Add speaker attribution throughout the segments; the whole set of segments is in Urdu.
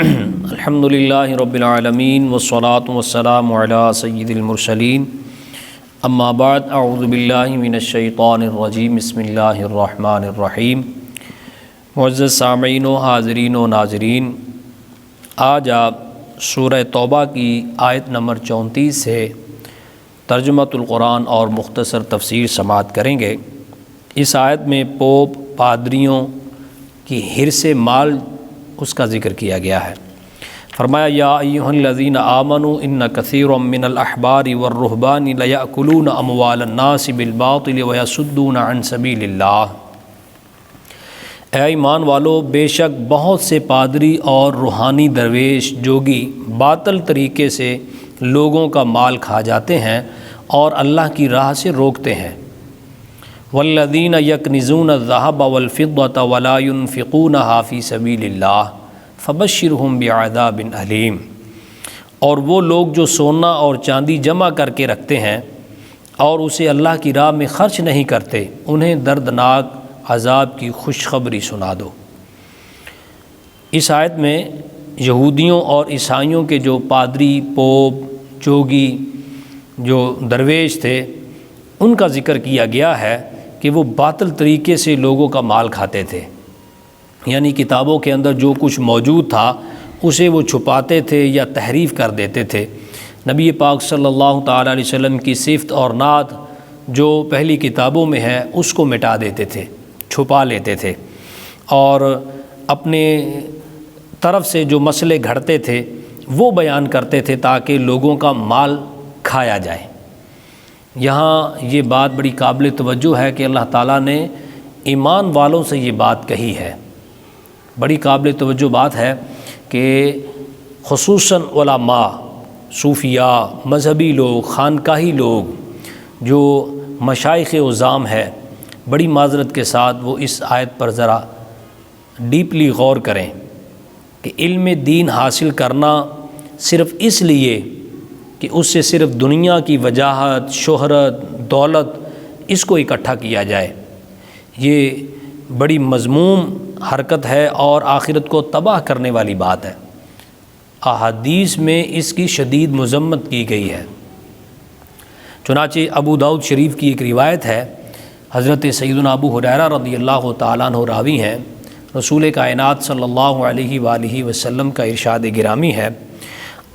Speaker 1: الحمدللہ رب العالمین والصلاة والسلام علی سید المرسلین اما بعد اعوذ باللہ من الشیطان الرجیم بسم اللہ الرحمن الرحیم۔ معزز سامعین و حاضرین و ناظرین، آج آپ سورہ توبہ کی آیت نمبر 34 سے ترجمۃ القرآن اور مختصر تفسیر سماعت کریں گے۔ اس آیت میں پوپ پادریوں کی حرص مال اس کا ذکر کیا گیا ہے۔ فرمایا یا ایھا الذین آمنوا ان کثیرا من الاحبار والرہبان لیأکلون اموال الناس بالباطل ویصدون عن سبیل اللہ۔ اے ایمان والو، بے شک بہت سے پادری اور روحانی درویش جوگی باطل طریقے سے لوگوں کا مال کھا جاتے ہیں اور اللہ کی راہ سے روکتے ہیں۔ والذین یکنزون الذھب والفضة ولا ينفقونها فی سبیل اللہ فبشرہم بعذاب علیم۔ اور وہ لوگ جو سونا اور چاندی جمع کر کے رکھتے ہیں اور اسے اللہ کی راہ میں خرچ نہیں کرتے، انہیں دردناک عذاب کی خوشخبری سنا دو۔ اس آیت میں یہودیوں اور عیسائیوں کے جو پادری، پوپ، جوگی، جو درویش تھے، ان کا ذکر کیا گیا ہے کہ وہ باطل طریقے سے لوگوں کا مال کھاتے تھے، یعنی کتابوں کے اندر جو کچھ موجود تھا اسے وہ چھپاتے تھے یا تحریف کر دیتے تھے۔ نبی پاک صلی اللہ تعالیٰ علیہ وسلم کی صفت اور نعت جو پہلی کتابوں میں ہے اس کو مٹا دیتے تھے، چھپا لیتے تھے، اور اپنے طرف سے جو مسئلے گھڑتے تھے وہ بیان کرتے تھے تاکہ لوگوں کا مال کھایا جائے۔ یہاں یہ بات بڑی قابل توجہ ہے کہ اللہ تعالیٰ نے ایمان والوں سے یہ بات کہی ہے۔ بڑی قابل توجہ بات ہے کہ خصوصاً علماء، صوفیاء، مذہبی لوگ، خانقاہی لوگ جو مشائخ عظام ہے، بڑی معذرت کے ساتھ وہ اس آیت پر ذرا ڈیپلی غور کریں کہ علم دین حاصل کرنا صرف اس لیے کہ اس سے صرف دنیا کی وجاہت، شہرت، دولت اس کو اکٹھا کیا جائے، یہ بڑی مذموم حرکت ہے اور آخرت کو تباہ کرنے والی بات ہے۔ احادیث میں اس کی شدید مذمت کی گئی ہے۔ چنانچہ ابو داؤد شریف کی ایک روایت ہے، حضرت سیدنا ابو ہریرہ رضی اللہ تعالیٰ عنہ راوی ہیں، رسول کائنات صلی اللہ علیہ وآلہ وسلم کا ارشاد گرامی ہے،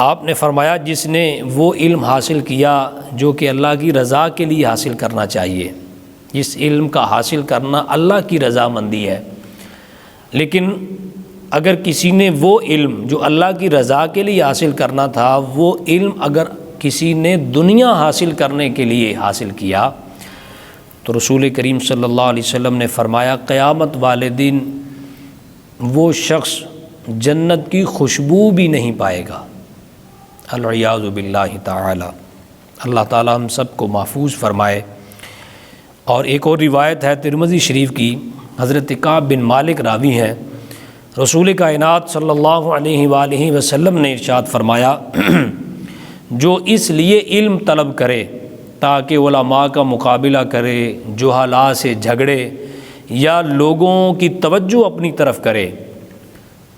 Speaker 1: آپ نے فرمایا جس نے وہ علم حاصل کیا جو کہ اللہ کی رضا کے لیے حاصل کرنا چاہیے، جس علم کا حاصل کرنا اللہ کی رضامندی ہے، لیکن اگر کسی نے وہ علم جو اللہ کی رضا کے لیے حاصل کرنا تھا، وہ علم اگر کسی نے دنیا حاصل کرنے کے لیے حاصل کیا، تو رسول کریم صلی اللہ علیہ وسلم نے فرمایا قیامت والے دن وہ شخص جنت کی خوشبو بھی نہیں پائے گا، العیاذ باللہ تعالی۔ اللہ تعالی ہم سب کو محفوظ فرمائے۔ اور ایک اور روایت ہے ترمذی شریف کی، حضرت کعب بن مالک راوی ہیں، رسول کائنات صلی اللہ علیہ وآلہ وسلم نے ارشاد فرمایا جو اس لیے علم طلب کرے تاکہ علماء کا مقابلہ کرے، جہلاء سے جھگڑے یا لوگوں کی توجہ اپنی طرف کرے،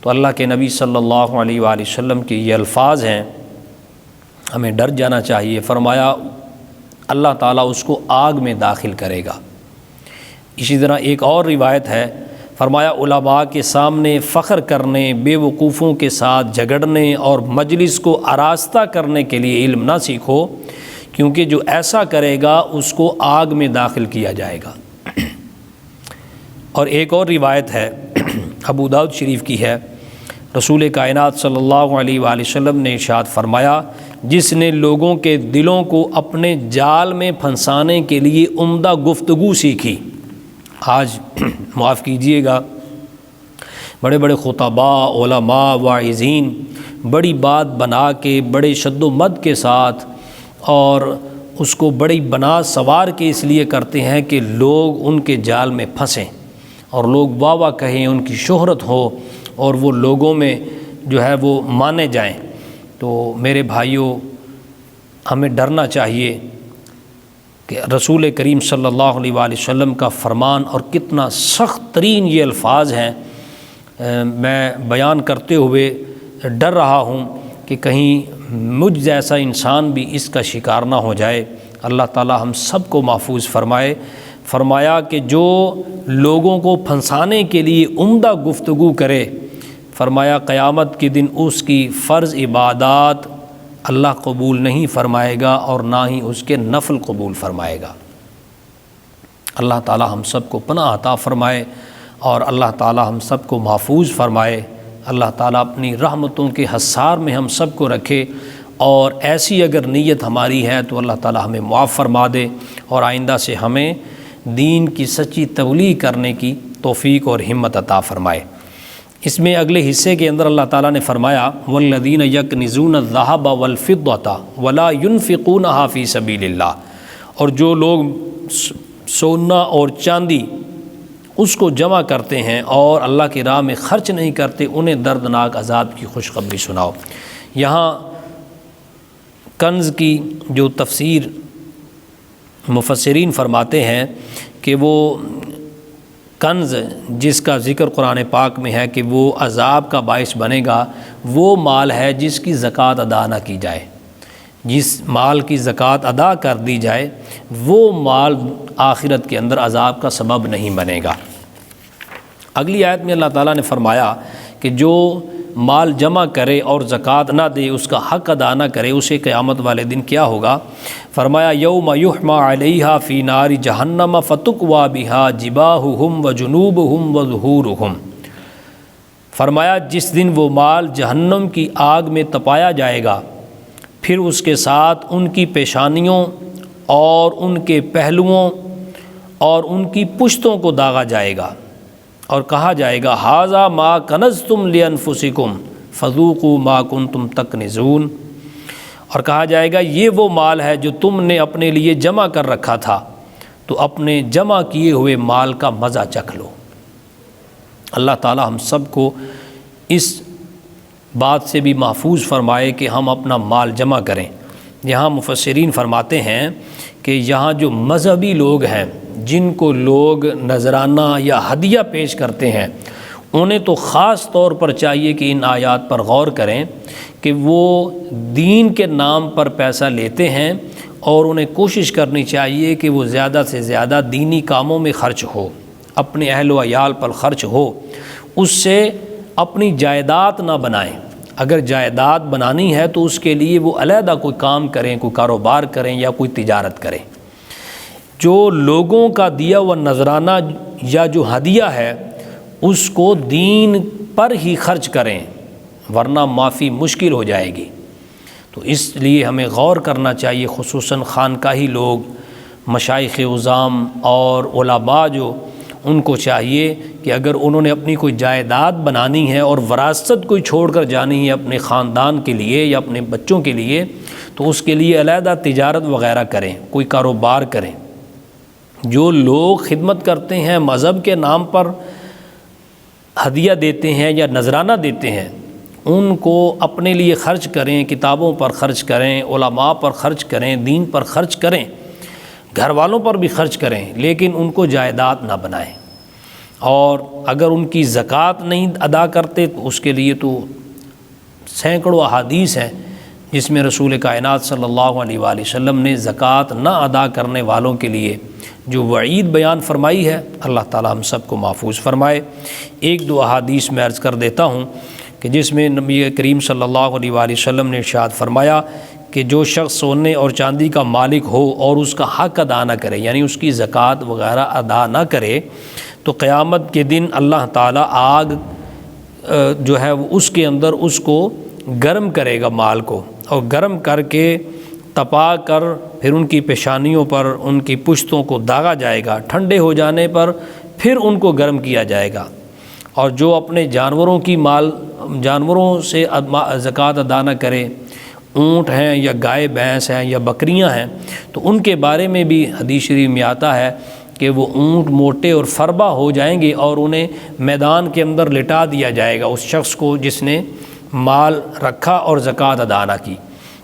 Speaker 1: تو اللہ کے نبی صلی اللہ علیہ وآلہ وسلم کے یہ الفاظ ہیں، ہمیں ڈر جانا چاہیے۔ فرمایا اللہ تعالیٰ اس کو آگ میں داخل کرے گا۔ اسی طرح ایک اور روایت ہے، فرمایا علماء کے سامنے فخر کرنے، بے وقوفوں کے ساتھ جھگڑنے اور مجلس کو آراستہ کرنے کے لیے علم نہ سیکھو، کیونکہ جو ایسا کرے گا اس کو آگ میں داخل کیا جائے گا۔ اور ایک اور روایت ہے ابو داؤد شریف کی ہے، رسول کائنات صلی اللہ علیہ وآلہ وسلم نے ارشاد فرمایا جس نے لوگوں کے دلوں کو اپنے جال میں پھنسانے کے لیے عمدہ گفتگو سیکھی۔ آج معاف کیجئے گا، بڑے بڑے خطباء، علماء، واعظین بڑی بات بنا کے، بڑے شد و مد کے ساتھ، اور اس کو بڑی بنا سوار کے اس لیے کرتے ہیں کہ لوگ ان کے جال میں پھنسیں اور لوگ واہ واہ کہیں، ان کی شہرت ہو اور وہ لوگوں میں جو ہے وہ مانے جائیں۔ تو میرے بھائیوں، ہمیں ڈرنا چاہیے کہ رسول کریم صلی اللہ علیہ وآلہ وسلم کا فرمان، اور کتنا سخت ترین یہ الفاظ ہیں، میں بیان کرتے ہوئے ڈر رہا ہوں کہ کہیں مجھ جیسا انسان بھی اس کا شکار نہ ہو جائے۔ اللہ تعالی ہم سب کو محفوظ فرمائے۔ فرمایا کہ جو لوگوں کو پھنسانے کے لیے عمدہ گفتگو کرے، فرمایا قیامت کے دن اس کی فرض عبادات اللہ قبول نہیں فرمائے گا اور نہ ہی اس کے نفل قبول فرمائے گا۔ اللہ تعالی ہم سب کو پناہ عطا فرمائے اور اللہ تعالی ہم سب کو محفوظ فرمائے۔ اللہ تعالیٰ اپنی رحمتوں کے حصار میں ہم سب کو رکھے، اور ایسی اگر نیت ہماری ہے تو اللہ تعالیٰ ہمیں معاف فرما دے اور آئندہ سے ہمیں دین کی سچی تبلیغ کرنے کی توفیق اور ہمت عطا فرمائے۔ اس میں اگلے حصے کے اندر اللہ تعالیٰ نے فرمایا والذین یکنزون الذھب والفضة ولا ينفقونها فی سبیل اللہ، اور جو لوگ سونا اور چاندی اس کو جمع کرتے ہیں اور اللہ کی راہ میں خرچ نہیں کرتے، انہیں دردناک عذاب کی خوشخبری سناؤ۔ یہاں کنز کی جو تفسیر مفسرین فرماتے ہیں کہ وہ کنز جس کا ذکر قرآن پاک میں ہے کہ وہ عذاب کا باعث بنے گا، وہ مال ہے جس کی زکوٰۃ ادا نہ کی جائے۔ جس مال کی زکوٰۃ ادا کر دی جائے وہ مال آخرت کے اندر عذاب کا سبب نہیں بنے گا۔ اگلی آیت میں اللہ تعالیٰ نے فرمایا کہ جو مال جمع کرے اور زکوٰۃ نہ دے، اس کا حق ادا نہ کرے، اسے قیامت والے دن کیا ہوگا؟ فرمایا یوم یحمى علیہا فی نار جہنم فتکوی بہا جباہہم وجنوبہم وظہورہم۔ فرمایا جس دن وہ مال جہنم کی آگ میں تپایا جائے گا، پھر اس کے ساتھ ان کی پیشانیوں اور ان کے پہلوؤں اور ان کی پشتوں کو داغا جائے گا، اور کہا جائے گا ھذا ما کنزتم لانفسکم فذوقوا ما کنتم تکنزون، اور کہا جائے گا یہ وہ مال ہے جو تم نے اپنے لیے جمع کر رکھا تھا، تو اپنے جمع کیے ہوئے مال کا مزہ چکھ لو۔ اللہ تعالی ہم سب کو اس بات سے بھی محفوظ فرمائے کہ ہم اپنا مال جمع کریں۔ یہاں مفسرین فرماتے ہیں کہ یہاں جو مذہبی لوگ ہیں، جن کو لوگ نذرانہ یا ہدیہ پیش کرتے ہیں، انہیں تو خاص طور پر چاہیے کہ ان آیات پر غور کریں کہ وہ دین کے نام پر پیسہ لیتے ہیں، اور انہیں کوشش کرنی چاہیے کہ وہ زیادہ سے زیادہ دینی کاموں میں خرچ ہو، اپنے اہل و عیال پر خرچ ہو، اس سے اپنی جائیداد نہ بنائیں۔ اگر جائیداد بنانی ہے تو اس کے لیے وہ علیحدہ کوئی کام کریں، کوئی کاروبار کریں یا کوئی تجارت کریں۔ جو لوگوں کا دیا ہوا نذرانہ یا جو ہدیہ ہے اس کو دین پر ہی خرچ کریں، ورنہ معافی مشکل ہو جائے گی۔ تو اس لیے ہمیں غور کرنا چاہیے، خصوصاً خانقاہی لوگ، مشائخ عظام اور علماء جو، ان کو چاہیے کہ اگر انہوں نے اپنی کوئی جائیداد بنانی ہے اور وراثت کوئی چھوڑ کر جانی ہے اپنے خاندان کے لیے یا اپنے بچوں کے لیے، تو اس کے لیے علیحدہ تجارت وغیرہ کریں، کوئی کاروبار کریں۔ جو لوگ خدمت کرتے ہیں، مذہب کے نام پر ہدیہ دیتے ہیں یا نذرانہ دیتے ہیں، ان کو اپنے لیے خرچ کریں، کتابوں پر خرچ کریں، علماء پر خرچ کریں، دین پر خرچ کریں، گھر والوں پر بھی خرچ کریں، لیکن ان کو جائیداد نہ بنائیں۔ اور اگر ان کی زکوٰۃ نہیں ادا کرتے تو اس کے لیے تو سینکڑوں احادیث ہیں جس میں رسول کائنات صلی اللہ علیہ وآلہ وسلم نے زکوٰۃ نہ ادا کرنے والوں کے لیے جو وعید بیان فرمائی ہے۔ اللہ تعالی ہم سب کو محفوظ فرمائے۔ ایک دو احادیث میں عرض کر دیتا ہوں کہ جس میں نبی کریم صلی اللہ علیہ وآلہ وسلم نے ارشاد فرمایا کہ جو شخص سونے اور چاندی کا مالک ہو اور اس کا حق ادا نہ کرے، یعنی اس کی زکوٰۃ وغیرہ ادا نہ کرے، تو قیامت کے دن اللہ تعالیٰ آگ جو ہے وہ اس کے اندر اس کو گرم کرے گا، مال کو، اور گرم کر کے تپا کر پھر ان کی پیشانیوں پر ان کی پشتوں کو داغا جائے گا، ٹھنڈے ہو جانے پر پھر ان کو گرم کیا جائے گا۔ اور جو اپنے جانوروں سے زکوٰۃ ادا نہ کرے، اونٹ ہیں یا گائے بھینس ہیں یا بکریاں ہیں، تو ان کے بارے میں بھی حدیث شریف میں آتا ہے کہ وہ اونٹ موٹے اور فربا ہو جائیں گے اور انہیں میدان کے اندر لٹا دیا جائے گا اس شخص کو جس نے مال رکھا اور زکوٰۃ ادا نہ کی،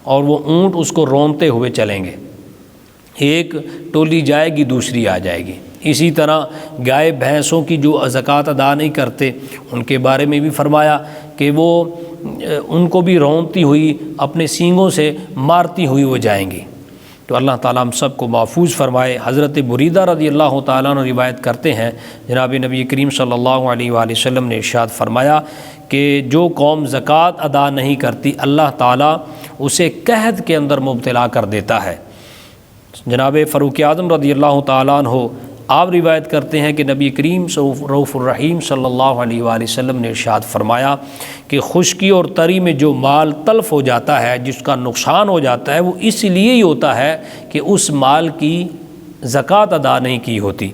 Speaker 1: اور وہ اونٹ اس کو رونتے ہوئے چلیں گے، ایک ٹولی جائے گی دوسری آ جائے گی۔ اسی طرح گائے بھینسوں کی جو زکوٰۃ ادا نہیں کرتے، ان کے بارے میں بھی فرمایا کہ وہ ان کو بھی رونتی ہوئی اپنے سینگوں سے مارتی ہوئی وہ جائیں گی۔ تو اللہ تعالیٰ ہم سب کو محفوظ فرمائے۔ حضرت بریدہ رضی اللہ تعالیٰ عنہ روایت کرتے ہیں، جناب نبی کریم صلی اللہ علیہ وآلہ وسلم نے ارشاد فرمایا کہ جو قوم زکوٰۃ ادا نہیں کرتی اللہ تعالیٰ اسے قحط کے اندر مبتلا کر دیتا ہے۔ جناب فاروق اعظم رضی اللہ تعالیٰ عنہ آپ روایت کرتے ہیں کہ نبی کریم رؤوف الرحیم صلی اللہ علیہ وآلہ وسلم نے ارشاد فرمایا کہ خشکی اور تری میں جو مال تلف ہو جاتا ہے، جس کا نقصان ہو جاتا ہے، وہ اس لیے ہی ہوتا ہے کہ اس مال کی زکوٰۃ ادا نہیں کی ہوتی،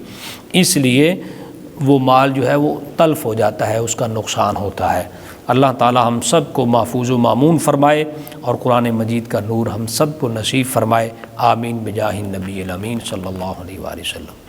Speaker 1: اس لیے وہ مال جو ہے وہ تلف ہو جاتا ہے، اس کا نقصان ہوتا ہے۔ اللہ تعالی ہم سب کو محفوظ و مامون فرمائے اور قرآن مجید کا نور ہم سب کو نصیب فرمائے۔ آمین بجاہ النبی الامین صلی اللہ علیہ وآلہ وسلم۔